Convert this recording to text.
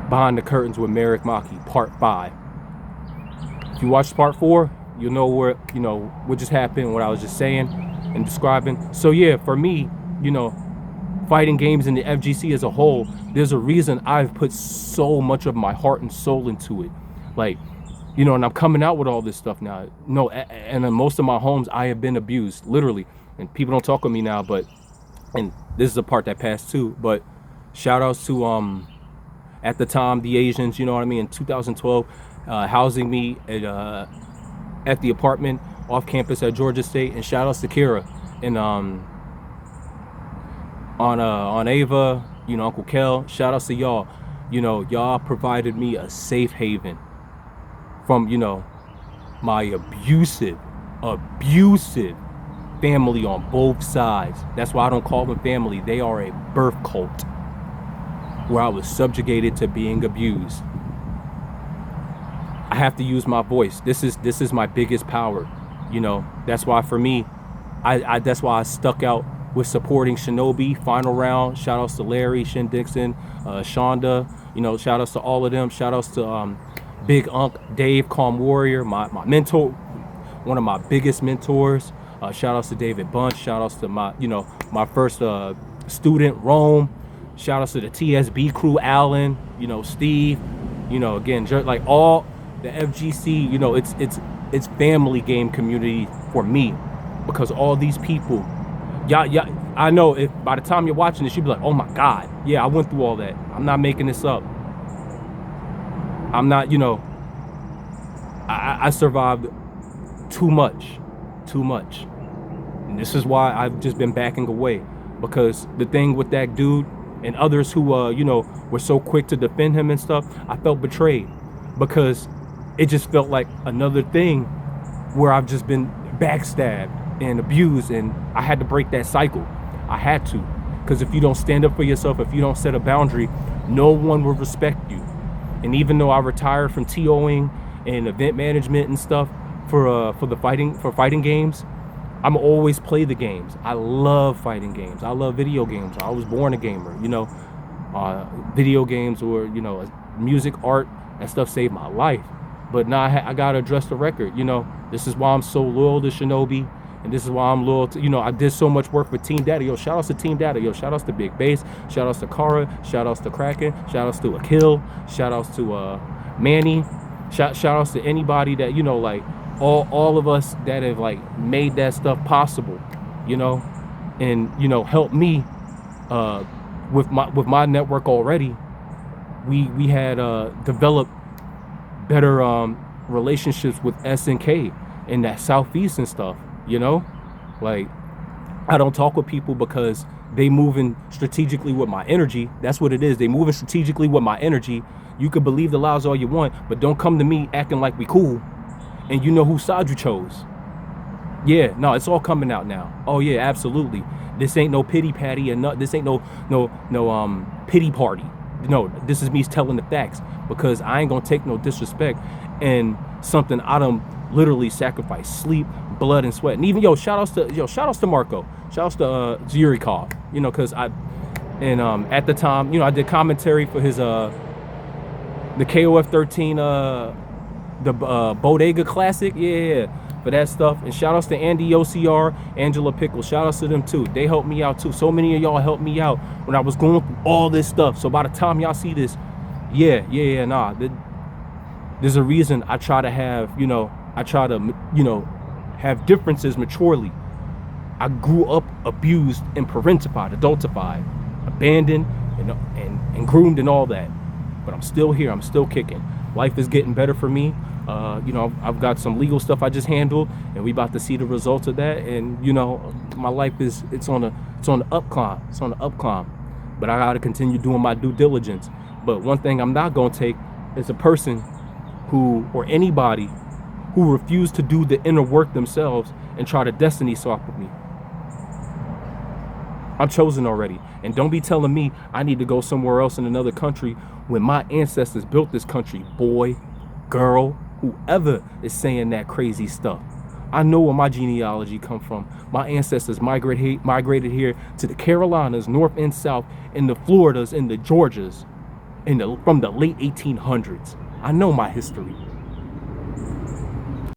Behind the Curtains with Marik, Maki, part 5. If you watch part 4, you'll know what just happened, what I was just saying and describing. So yeah, for me, fighting games in the FGC as a whole, there's a reason I've put so much of my heart and soul into it. Like, and I'm coming out with all this stuff now. No, and in most of my homes, I have been abused, literally. And people don't talk with me now, and this is the part that passed too. But shout outs to at the time the Asians, in 2012, housing me at the apartment off campus at Georgia State, and shout outs to Kira and on Ava, Uncle Kel. Shout outs to y'all. Y'all provided me a safe haven from my abusive family on both sides. That's why I don't call them family. They are a birth cult where I was subjugated to being abused. I have to use my voice. This is my biggest power. That's why for me, that's why I stuck out with supporting Shinobi final round. Shout outs to Larry, Shin Dixon, Shonda, shout outs to all of them. Shout outs to Big Unc, Dave, Calm Warrior, my mentor, one of my biggest mentors. Shout outs to David Bunch. Shout outs to my first student, Rome. Shout outs to the TSB crew, Alan, Steve, again, like all the FGC, it's family game community for me, because all these people, y'all, I know if by the time you're watching this, you'll be like, oh my God, yeah, I went through all that. I'm not making this up. I'm not, I survived too much. And this is why I've just been backing away, because the thing with that dude and others who, were so quick to defend him and stuff, I felt betrayed, because it just felt like another thing where I've just been backstabbed and abused, and I had to break that cycle. I had to, because if you don't stand up for yourself, if you don't set a boundary, no one will respect you. And even though I retired from TOing and event management and stuff for fighting games, I'm always play the games. I love fighting games. I love video games. I was born a gamer. Video games or music, art, that stuff saved my life. But now I gotta address the record. This is why I'm so loyal to Shinobi, and this is why I'm loyal to, I did so much work for Team Data. Yo, shout outs to Team Data. Yo, shout outs to Big Bass. Shout outs to Kara. Shout outs to Kraken. Shout outs to Akil. Shout outs to Manny. Shout outs to anybody that, all of us that have made that stuff possible, and helped me with my network already. We had developed better relationships with SNK in that Southeast and stuff. I don't talk with people because they moving strategically with my energy. That's what it is. They moving strategically with my energy. You can believe the lies all you want, but don't come to me acting like we cool and you know whose side you chose. Yeah, no, it's all coming out now. Oh yeah, absolutely. This ain't no pity patty, and this ain't no pity party. No, this is me telling the facts, because I ain't gonna take no disrespect and something I done literally sacrificed sleep, blood, and sweat. And even shout outs to Marco, shout outs to Zurikov, because at the time, I did commentary for his the KOF 13 the Bodega Classic, yeah, for that stuff. And shout outs to Andy OCR, Angela Pickle, shout outs to them too. They helped me out too. So many of y'all helped me out when I was going through all this stuff. So by the time y'all see this, there's a reason I try to have, have differences maturely. I grew up abused and parentified, adultified, abandoned, and groomed and all that. But I'm still here. I'm still kicking. Life is getting better for me. I've got some legal stuff I just handled, and we about to see the results of that. And my life it's on the up climb. It's on the up climb. But I gotta continue doing my due diligence. But one thing I'm not gonna take is a person or anybody who refuse to do the inner work themselves and try to destiny swap with me. I'm chosen already. And don't be telling me I need to go somewhere else in another country when my ancestors built this country. Boy, girl, whoever is saying that crazy stuff. I know where my genealogy come from. My ancestors migrated here to the Carolinas, North and South, in the Floridas, in the Georgias, from the late 1800s. I know my history.